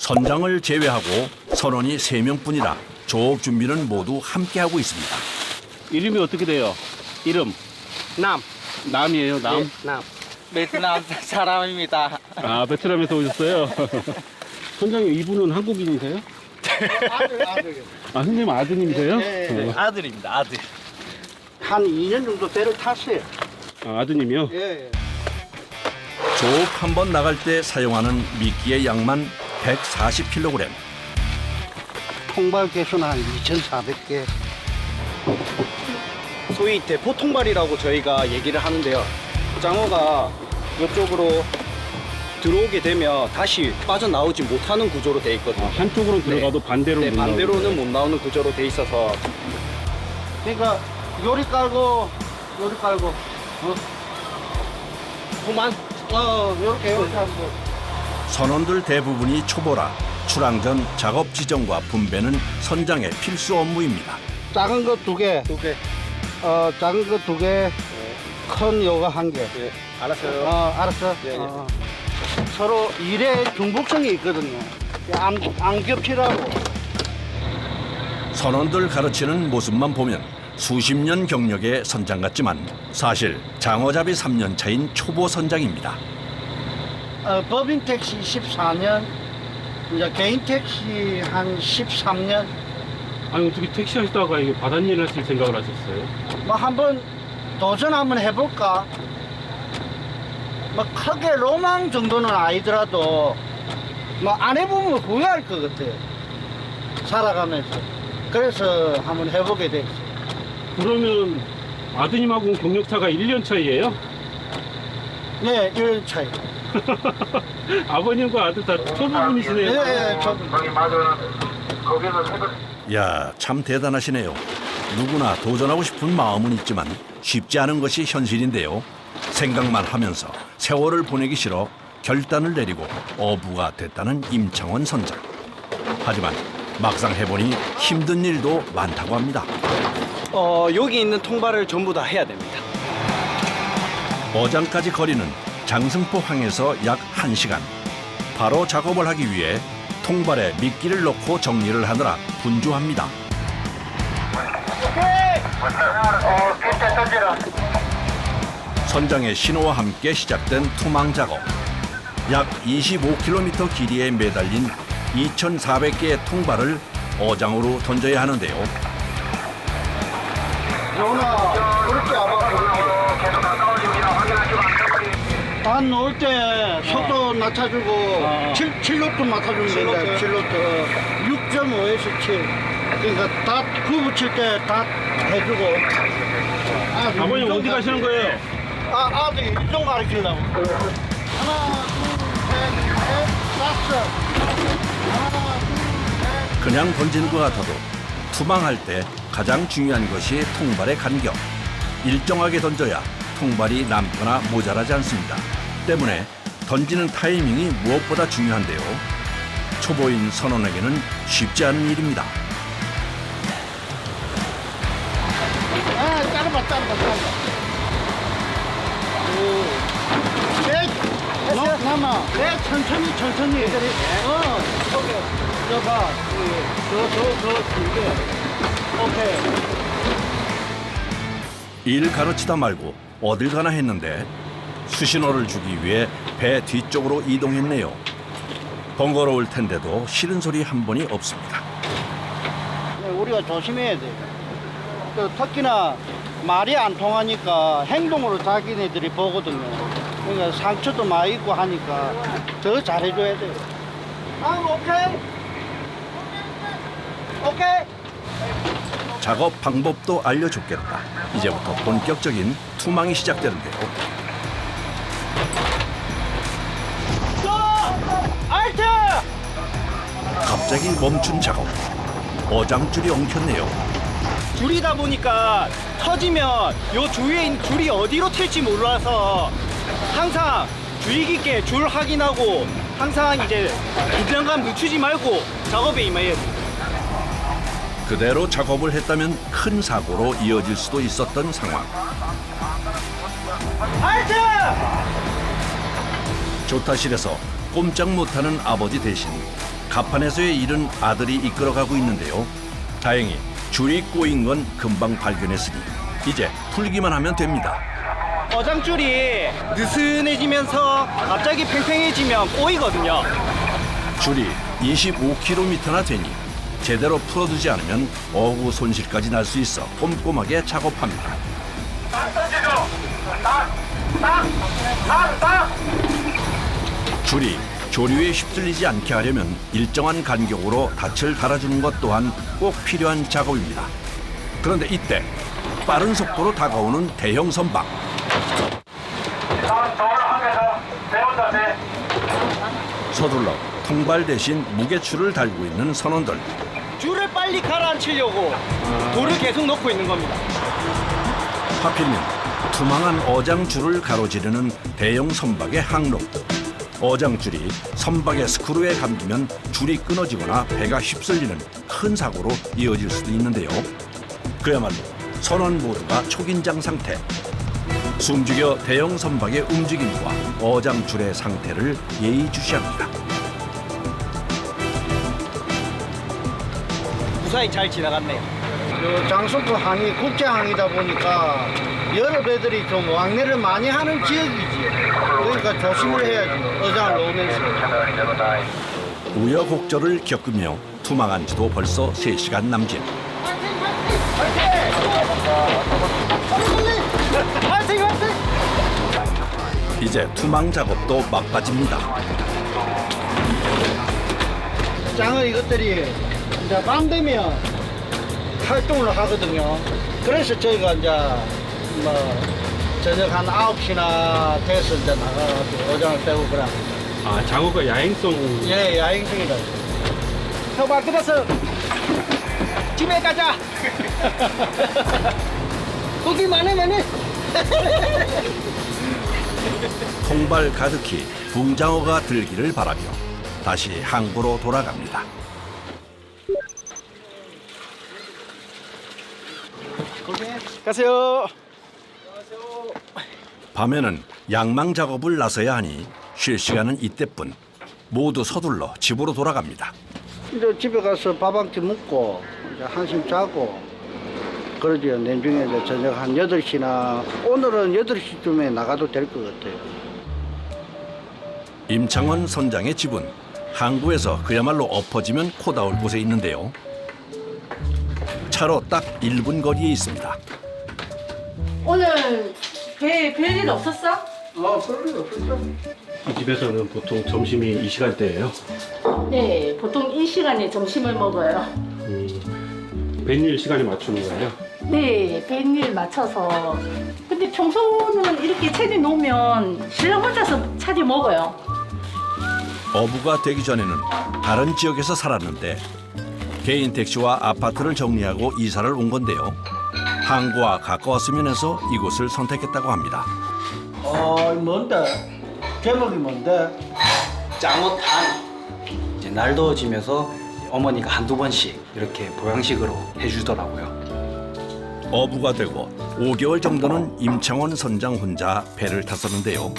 선장을 제외하고 선원이 3명뿐이라 조업 준비는 모두 함께하고 있습니다. 이름이 어떻게 돼요? 이름 남. 남이에요, 남? 네, 남. 베트남 사람입니다. 아, 베트남에서 오셨어요? 선장님, 이분은 한국인이세요? 아들. 아, 선생님 아드님이세요? 네, 아들입니다, 아들. 한 2년 정도 배를 탔어요. 아, 아드님이요? 예. 조업 한 번 나갈 때 사용하는 미끼의 양만 140kg. 통발 개수는 한 2,400개. 소위 대포통발이라고 저희가 얘기를 하는데요. 장어가 이쪽으로 들어오게 되면 다시 빠져나오지 못하는 구조로 돼 있거든요. 아, 한쪽으로 들어가도 반대로 네, 못 반대로는 나오는 못 나오는 구조로 돼 있어서 그러니까 요리 깔고, 그만 요렇게 하고. 선원들 대부분이 초보라 출항 전 작업 지정과 분배는 선장의 필수 업무입니다. 작은 거 2개, 작은 거 2개, 큰 요거 1개. 네, 알았어요. 알았어. 예, 예. 서로 일에 중복성이 있거든요. 안 겹치라고. 선원들 가르치는 모습만 보면 수십 년 경력의 선장 같지만 사실 장어잡이 3년 차인 초보 선장입니다. 법인 택시 14년, 이제 개인 택시 한 13년. 아니, 어떻게 택시 하시다가 이게 바닷일 하실 생각을 하셨어요? 뭐 한번 도전 한번 해볼까? 뭐 크게 로망 정도는 아니더라도 뭐 안 해보면 후회할 것 같아요. 살아가면서. 그래서 한번 해보게 됐어요. 그러면 아드님하고는 경력차가 1년 차이예요? 네, 1년 차이. 아버님과 아들 다 초보분이시네요. 네, 저 야, 참 대단하시네요. 누구나 도전하고 싶은 마음은 있지만 쉽지 않은 것이 현실인데요. 생각만 하면서 세월을 보내기 싫어 결단을 내리고 어부가 됐다는 임창원 선장. 하지만 막상 해보니 힘든 일도 많다고 합니다. 여기 있는 통발을 전부 다 해야 됩니다. 어장까지 거리는 장승포 항에서 약 1시간. 바로 작업을 하기 위해 통발에 미끼를 넣고 정리를 하느라 분주합니다. 선장의 신호와 함께 시작된 투망 작업. 약 25km 길이에 매달린 2,400개의 통발을 어장으로 던져야 하는데요. 요나 그렇게 와봐. 반 놓을 때 속도 낮춰주고 7노트 맞춰주면 된다. 7노트 6.5에서 7. 그러니까 닷 구 붙일 때 닷 해주고. 아버님 어디 가시는 거예요? 아들 일종 가르치려고. 하나, 둘, 셋, 넷, 다섯. 하나, 둘, 셋. 그냥 던지는 것 같아도 투망할 때 가장 중요한 것이 통발의 간격. 일정하게 던져야 통발이 남거나 모자라지 않습니다. 때문에 던지는 타이밍이 무엇보다 중요한데요. 초보인 선원에게는 쉽지 않은 일입니다. 짧아. 남아. 천천히. 여봐. 길게. 오케이. 일 가르치다 말고 어딜 가나 했는데 수신호를 주기 위해 배 뒤쪽으로 이동했네요. 번거로울 텐데도 싫은 소리 한 번이 없습니다. 우리가 조심해야 돼. 특히나 말이 안 통하니까 행동으로 자기네들이 보거든요. 그러니까 상처도 많이 있고 하니까 더 잘해줘야 돼요. 오케이. 작업 방법도 알려줬겠다. 이제부터 본격적인 투망이 시작되는데요. 알트! 갑자기 멈춘 작업. 어장줄이 엉켰네요. 줄이다 보니까 터지면 요 주위에 있는 줄이 어디로 튈지 몰라서 항상 주의 깊게 줄 확인하고 항상 이제 긴장감 늦추지 말고 작업에 임해야 돼요. 그대로 작업을 했다면 큰 사고로 이어질 수도 있었던 상황. 알트! 조타실에서 꼼짝 못하는 아버지 대신 갑판에서의 일은 아들이 이끌어가고 있는데요. 다행히 줄이 꼬인 건 금방 발견했으니 이제 풀기만 하면 됩니다. 어장줄이 느슨해지면서 갑자기 팽팽해지면 꼬이거든요. 줄이 25km나 되니 제대로 풀어두지 않으면 어구 손실까지 날 수 있어 꼼꼼하게 작업합니다. 줄이 조류에 휩쓸리지 않게 하려면 일정한 간격으로 닻을 달아주는 것 또한 꼭 필요한 작업입니다. 그런데 이때 빠른 속도로 다가오는 대형 선박. 서둘러 통발 대신 무게추를 달고 있는 선원들. 줄을 빨리 가라앉히려고 돌을 계속 넣고 있는 겁니다. 하필이면 투망한 어장줄을 가로지르는 대형 선박의 항로드. 어장줄이 선박의 스크루에 감기면 줄이 끊어지거나 배가 휩쓸리는 큰 사고로 이어질 수도 있는데요. 그야말로 선원 모두가 초긴장 상태. 숨죽여 대형 선박의 움직임과 어장줄의 상태를 예의주시합니다. 무사히 잘 지나갔네요. 요 장소구 항이 국제항이다 보니까 여러 배들이 좀 왕래를 많이 하는 지역이지. 그러니까 조심을 해야지. 어장을 놓으면서. 우여곡절을 겪으며 투망한 지도 벌써 3시간 남짓. 이제 투망 작업도 막바지입니다. 짱은 이것들이 이제 밤 되면 활동을 하거든요. 그래서 저희가 이제 뭐 저녁 한 9시나 돼서 이제 나가가지고 어장을 빼고 그래. 아, 장어가 야행성. 예, 야행성이라고. 형아, 그래서 집에 가자. 고기 많으면은 통발 가득히 붕장어가 들기를 바라며 다시 항구로 돌아갑니다. 가세요. 밤에는 양망 작업을 나서야 하니 쉴 시간은 이때뿐. 모두 서둘러 집으로 돌아갑니다. 이제 집에 가서 밥 한 끼 먹고 이제 한숨 자고 그러죠. 내중에 이제 저녁 한 8시나 오늘은 8시쯤에 나가도 될 것 같아요. 임창원 선장의 집은 항구에서 그야말로 엎어지면 코 닿을 곳에 있는데요. 차로 딱 1분 거리에 있습니다. 오늘 별일 없었어? 별일 없었죠. 이 집에서는 보통 점심이 이 시간대예요. 네, 보통 이 시간에 점심을 먹어요. 뱃일 시간에 맞추는 거예요. 네, 뱃일 맞춰서. 근데 평소는 이렇게 차려 놓으면 신랑 혼자서 차려 먹어요. 어부가 되기 전에는 다른 지역에서 살았는데 개인 택시와 아파트를 정리하고 이사를 온 건데요. 항구와 가까웠으면 해서 이곳을 선택했다고 합니다. 뭔데? 제목이 뭔데? 장어탕. 이제 날 더워지면서 어머니가 한두 번씩 이렇게 보양식으로 해주더라고요. 어부가 되고 5개월 정도는 임창원 선장 혼자 배를 탔었는데요.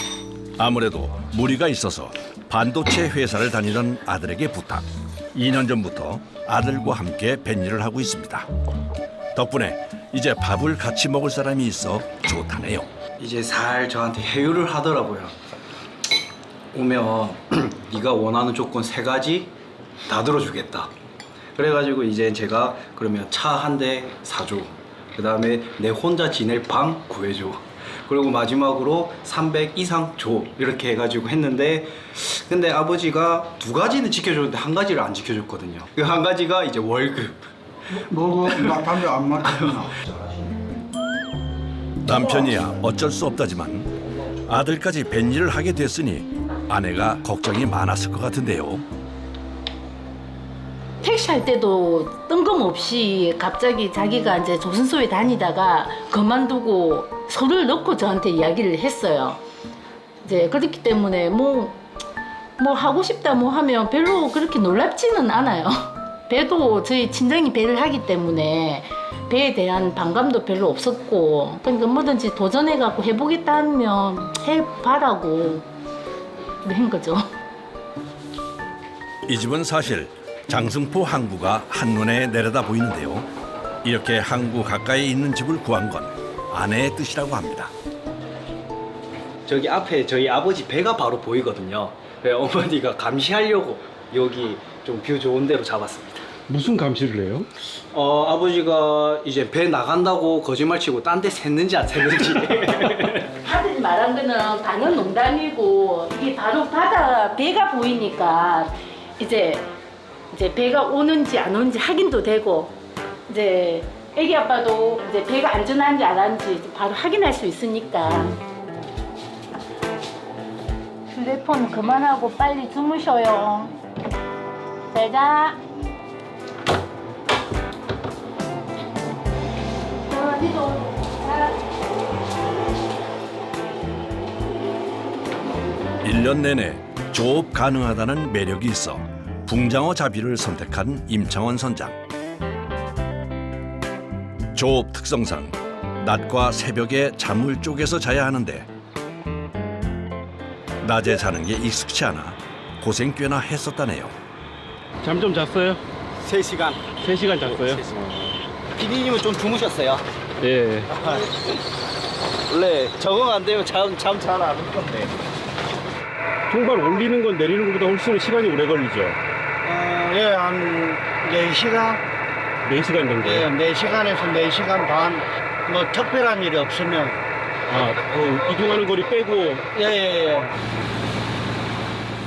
아무래도 무리가 있어서 반도체 회사를 다니던 아들에게 부탁. 2년 전부터 아들과 함께 뱃일을 하고 있습니다. 덕분에 이제 밥을 같이 먹을 사람이 있어 좋다네요. 이제 살 저한테 회유를 하더라고요. 오면 네가 원하는 조건 3가지 다 들어주겠다. 그래가지고 이제 제가 그러면 차 한 대 사줘. 그 다음에 내 혼자 지낼 방 구해줘. 그리고 마지막으로 300 이상 줘. 이렇게 해가지고 했는데 근데 아버지가 2가지는 지켜줬는데 1가지를 안 지켜줬거든요. 그 1가지가 이제 월급. 뭐고? 나 담배 안 맞았나? 남편이야 어쩔 수 없다지만 아들까지 뱃일을 하게 됐으니 아내가 걱정이 많았을 것 같은데요. 택시 할 때도 뜬금없이 갑자기 자기가 이제 조선소에 다니다가 그만두고 서류를 넣고 저한테 이야기를 했어요. 이제 그렇기 때문에 뭐 하고 싶다 뭐 하면 별로 그렇게 놀랍지는 않아요. 배도 저희 친정이 배를 하기 때문에 배에 대한 반감도 별로 없었고 그러니까 뭐든지 도전해갖고 해보겠다면 해봐라고 한 거죠. 이 집은 사실 장승포 항구가 한눈에 내려다 보이는데요. 이렇게 항구 가까이에 있는 집을 구한 건 아내의 뜻이라고 합니다. 저기 앞에 저희 아버지 배가 바로 보이거든요. 그래서 어머니가 감시하려고 여기 좀 뷰 좋은 데로 잡았습니다. 무슨 감시를 해요? 아버지가 이제 배 나간다고 거짓말 치고 딴 데 샜는지 안 샜는지. 아들이 말한 거는 당연 농담이고 이게 바로 바다 배가 보이니까 이제 배가 오는지 안 오는지 확인도 되고 이제 애기 아빠도 이제 배가 안전한지 안 한지 바로 확인할 수 있으니까. 휴대폰 그만하고 빨리 주무셔요. 잘 자. 어디도 자. 1년 내내 조업 가능하다는 매력이 있어 붕장어 잡이를 선택한 임창원 선장. 조업 특성상 낮과 새벽에 잠을 쪼개서 자야 하는데 낮에 자는 게 익숙치 않아 고생 꽤나 했었다네요. 잠 좀 잤어요? 3시간. 3시간 잤어요? PD님은 좀 주무셨어요? 예. 원래 적응 안 되면 잠 잘 안 올 건데. 통발 올리는 건 내리는 것보다 훨씬 시간이 오래 걸리죠? 예, 한 4시간? 4시간 정도? 예, 4시간에서 4시간 반. 뭐 특별한 일이 없으면. 이동하는 거리 빼고 예.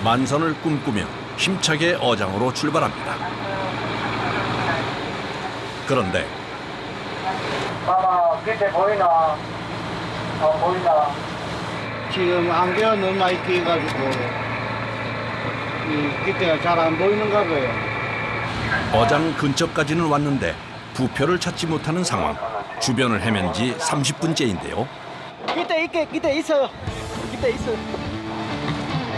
만선을 꿈꾸며 힘차게 어장으로 출발합니다. 그런데 봐봐, 밑에 보이나? 보이나? 지금 안개가 너무 많이 끼가지고 이 밑에가 잘 안 보이는가 봐요. 어장 근처까지는 왔는데 부표를 찾지 못하는 상황. 주변을 헤맨 지 30분째인데요. 기대 있어요. 기대 있어요.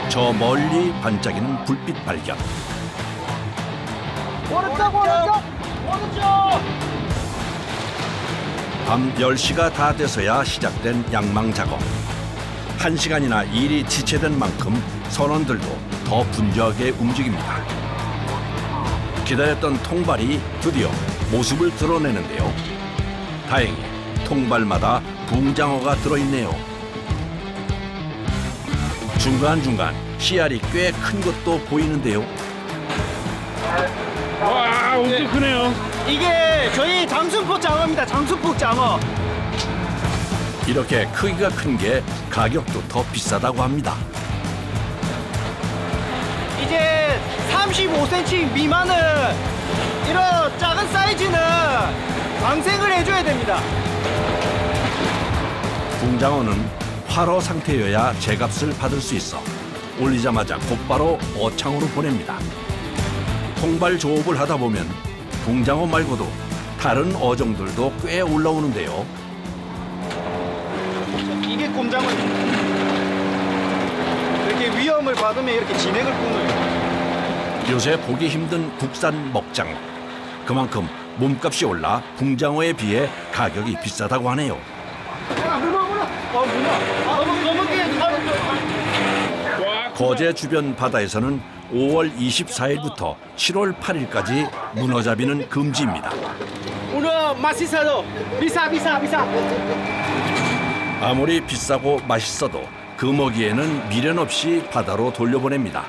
저 멀리 반짝이는 불빛 발견. 오른쪽. 밤 10시가 다 돼서야 시작된 양망 작업. 1시간이나 일이 지체된 만큼 선원들도 더 분주하게 움직입니다. 기다렸던 통발이 드디어 모습을 드러내는데요. 다행히 통발마다 붕장어가 들어있네요. 중간중간 씨알이 꽤 큰 것도 보이는데요. 와 엄청 크네요. 이게 저희 장순포 장어입니다. 장순포 장어. 이렇게 크기가 큰 게 가격도 더 비싸다고 합니다. 이제 35cm 미만은 이런 작은 사이즈는 방생을 해줘야 됩니다. 붕장어는 활어 상태여야 제값을 받을 수 있어 올리자마자 곧바로 어창으로 보냅니다. 통발 조업을 하다 보면 붕장어 말고도 다른 어종들도 꽤 올라오는데요. 이게 꼼장어입니다. 이렇게 위험을 받으면 이렇게 진액을 뿜어요. 요새 보기 힘든 국산 먹장. 그만큼 몸값이 올라 붕장어에 비해 가격이 비싸다고 하네요. 거제 주변 바다에서는 5월 24일부터 7월 8일까지 문어잡이는 금지입니다. 문어 맛있어도 비싸. 아무리 비싸고 맛있어도 그 먹이에는 미련 없이 바다로 돌려보냅니다.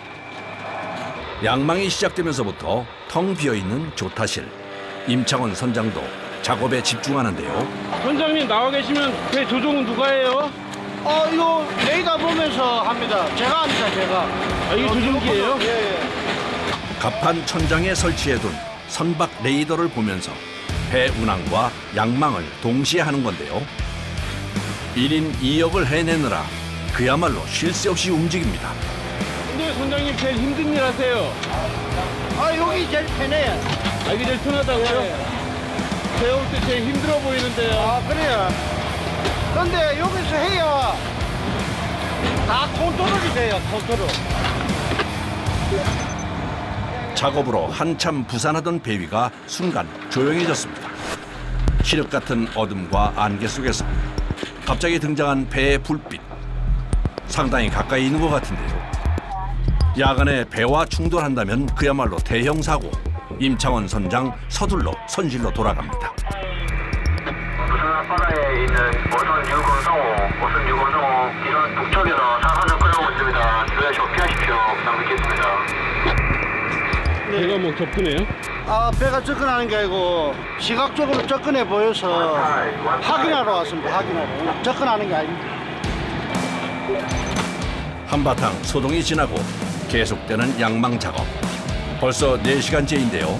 양망이 시작되면서부터 텅 비어있는 조타실. 임창원 선장도 작업에 집중하는데요. 선장님 나와 계시면 배 조종은 누가 해요? 이거 레이더 보면서 합니다. 제가 합니다, 제가. 아 이게 조종기예요? 예. 갑판 천장에 설치해둔 선박 레이더를 보면서 배 운항과 양망을 동시에 하는 건데요. 1인 2역을 해내느라 그야말로 쉴 새 없이 움직입니다. 근데 선장님 제일 힘든 일 하세요. 여기 제일 편해요. 이게 제일 편하다고요? 배울 때 제일 힘들어 보이는데요. 그래요. 근데 여기서 해야 다 컨트롤이 돼요, 컨트롤. 작업으로 한참 부산하던 배 위가 순간 조용해졌습니다. 칠흑 같은 어둠과 안개 속에서 갑자기 등장한 배의 불빛. 상당히 가까이 있는 것 같은데요. 야간에 배와 충돌한다면 그야말로 대형 사고. 임창원 선장 서둘러 선실로 돌아갑니다. 부산 앞바다에 있는 오선 650 이런 북쪽에서 사선을 끌어오고 있습니다. 주의하시고 피하십시오. 부탁 드리겠습니다. 배가 뭐 접근해요? 아, 배가 접근하는 게 아니고 시각적으로 접근해 보여서 확인하러 왔습니다. 확인하러. 접근하는 게 아닙니다. 한바탕 소동이 지나고 계속되는 양망 작업. 벌써 4시간째인데요.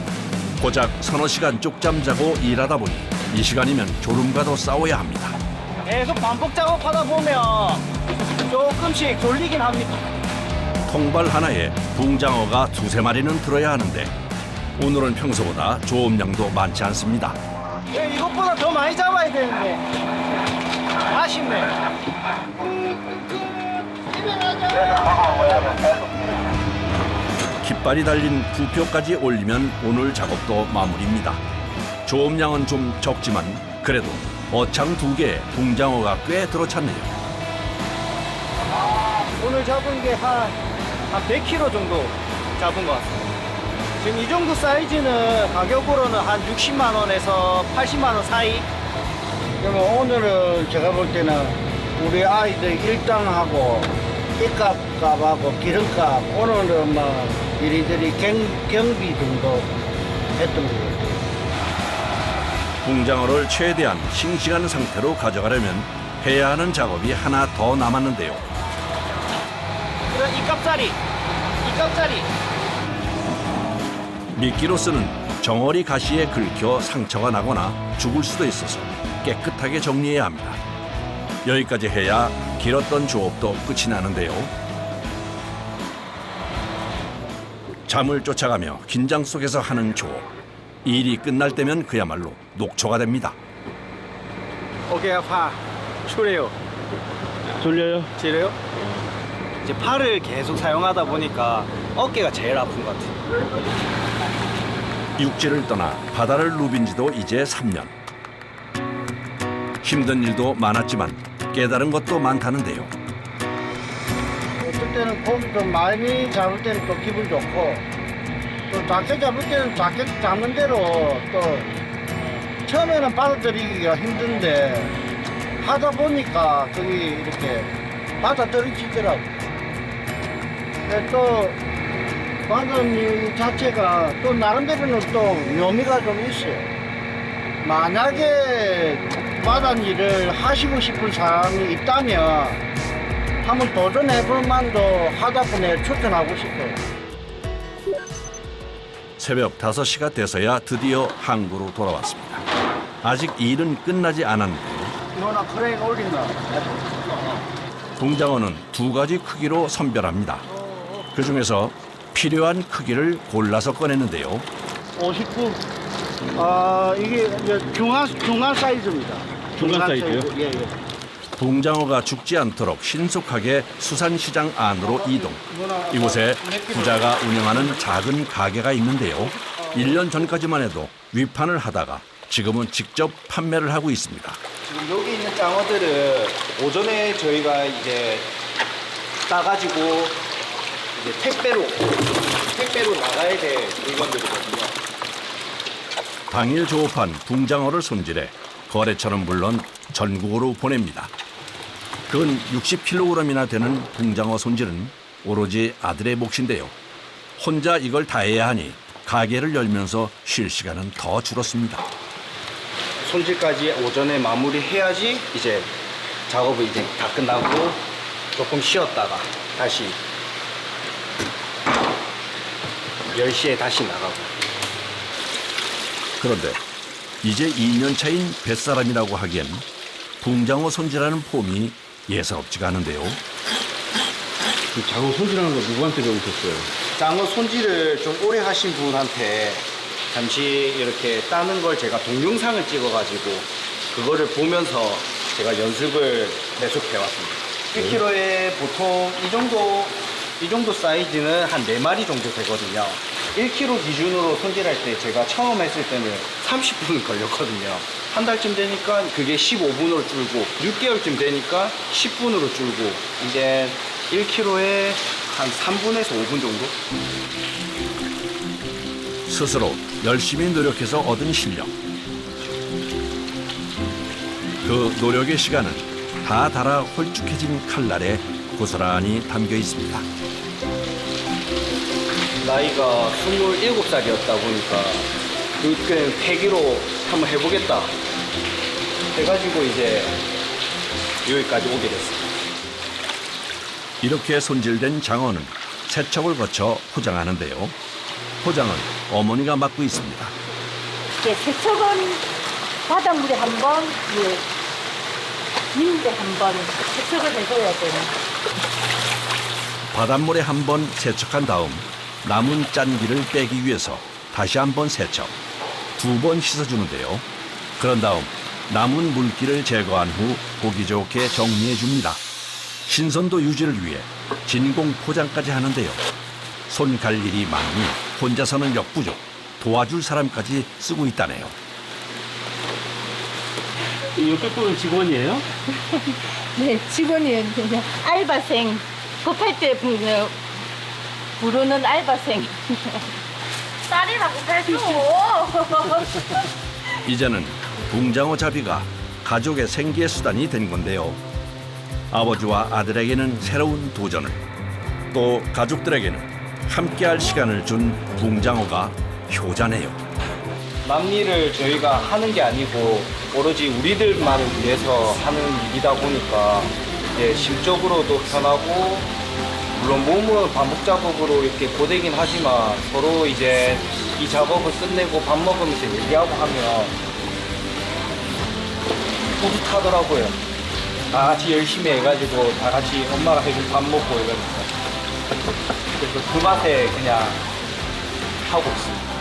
고작 서너 시간 쪽잠 자고 일하다 보니 이 시간이면 졸음과도 싸워야 합니다. 계속 반복 작업하다 보면 조금씩 졸리긴 합니다. 통발 하나에 붕장어가 2~3마리는 들어야 하는데 오늘은 평소보다 조업량도 많지 않습니다. 이것보다 더 많이 잡아야 되는데 아쉽네. 깃발이 달린 부표까지 올리면 오늘 작업도 마무리입니다. 조업량은 좀 적지만 그래도 어창 2개에 붕장어가 꽤 들어찼네요. 오늘 잡은 게 한 100kg 정도 잡은 것 같습니다. 지금 이 정도 사이즈는 가격으로는 한 60만 원에서 80만 원 사이. 그러면 오늘은 제가 볼 때는 우리 아이들 일당하고 입값하고 기름값 오늘은 뭐 이리저리 경비 정도 했던 것 같아요. 붕장어를 최대한 싱싱한 상태로 가져가려면 해야 하는 작업이 하나 더 남았는데요. 이런 이값짜리. 미끼로 쓰는 정어리 가시에 긁혀 상처가 나거나 죽을 수도 있어서 깨끗하게 정리해야 합니다. 여기까지 해야 길었던 조업도 끝이 나는데요. 잠을 쫓아가며 긴장 속에서 하는 조업. 일이 끝날 때면 그야말로 녹초가 됩니다. 오케이, 아파. 추래요. 졸려요? 지래요? 이제 팔을 계속 사용하다 보니까 어깨가 제일 아픈 것 같아요. 육지를 떠나 바다를 누빈 지도 이제 3년. 힘든 일도 많았지만 깨달은 것도 많다는데요. 어떨 때는 고기 좀 많이 잡을 때는 또 기분 좋고 또 작게 잡을 때는 작게 잡는 대로 또 처음에는 받아들이기가 힘든데 하다 보니까 그게 이렇게 받아들여지더라고. 근데 또 바다일 자체가 또 나름대로는 또 묘미가 좀 있어요. 만약에 바다일을 하시고 싶은 사람이 있다면 한번 도전해볼 만도 하다 보니 추천하고 싶어요. 새벽 5시가 돼서야 드디어 항구로 돌아왔습니다. 아직 일은 끝나지 않았는데요. 이거나 크레인 올린다. 붕장어는 2가지 크기로 선별합니다. 그중에서 필요한 크기를 골라서 꺼내는데요. 59. 이게 이제 중간 사이즈입니다. 중간 사이즈요? 예, 예. 붕장어가 죽지 않도록 신속하게 수산시장 안으로 이동. 이곳에 부자가 운영하는 작은 가게가 있는데요. 1년 전까지만 해도 위판을 하다가 지금은 직접 판매를 하고 있습니다. 지금 여기 있는 장어들은 오전에 저희가 이제 따가지고 이제 택배로 나가야 될 물건들이거든요. 당일 조업한 붕장어를 손질해 거래처는 물론 전국으로 보냅니다. 근 60kg이나 되는 붕장어 손질은 오로지 아들의 몫인데요. 혼자 이걸 다 해야 하니 가게를 열면서 쉴 시간은 더 줄었습니다. 손질까지 오전에 마무리해야지 이제 작업을 이제 다 끝나고 조금 쉬었다가 다시 10시에 다시 나가고. 그런데 이제 2년 차인 뱃사람이라고 하기엔 붕장어 손질하는 폼이 예사롭지가 않은데요. 그 장어 손질하는 거 누구한테 배우셨어요? 장어 손질을 좀 오래 하신 분한테 잠시 이렇게 따는 걸 제가 동영상을 찍어가지고 그거를 보면서 제가 연습을 계속해 왔습니다. 1kg에 보통 이 정도 사이즈는 한 4마리 정도 되거든요. 1kg 기준으로 손질할 때 제가 처음 했을 때는 30분 걸렸거든요. 한 달쯤 되니까 그게 15분으로 줄고 6개월쯤 되니까 10분으로 줄고 이제 1kg에 한 3분에서 5분 정도? 스스로 열심히 노력해서 얻은 실력. 그 노력의 시간은 다 달아 홀쭉해진 칼날에 고스란히 담겨 있습니다. 나이가 27살이었다 보니까 그때 패기로 한번 해보겠다 해가지고 이제 여기까지 오게 됐어요. 이렇게 손질된 장어는 세척을 거쳐 포장하는데요. 포장은 어머니가 맡고 있습니다. 이제 세척은 바닷물에 한 번, 민물에 한 번 세척을 해줘야 돼요. 바닷물에 한 번 세척한 다음 남은 짠기를 빼기 위해서 다시 한 번 세척, 2번 씻어주는데요. 그런 다음 남은 물기를 제거한 후 보기 좋게 정리해 줍니다. 신선도 유지를 위해 진공 포장까지 하는데요. 손 갈 일이 많으니 혼자서는 역부족, 도와줄 사람까지 쓰고 있다네요. 이 옆에 분은 직원이에요? 네, 직원이에요. 그냥 알바생. 급할 때 부르는 알바생. 딸이라고 해줘. 이제는 붕장어 잡이가 가족의 생계 수단이 된 건데요. 아버지와 아들에게는 새로운 도전을, 또 가족들에게는 함께할 시간을 준 붕장어가 효자네요. 남일을 저희가 하는 게 아니고 오로지 우리들만을 위해서 하는 일이다 보니까 이제 심적으로도 편하고, 물론 몸은 반복 작업으로 이렇게 고되긴 하지만 서로 이제 이 작업을 끝내고 밥 먹으면서 얘기하고 하면 뿌듯하더라고요. 다 같이 열심히 해가지고 다 같이 엄마가 해준 밥 먹고 이러니까. 그래서 그 맛에 그냥 하고 있습니다.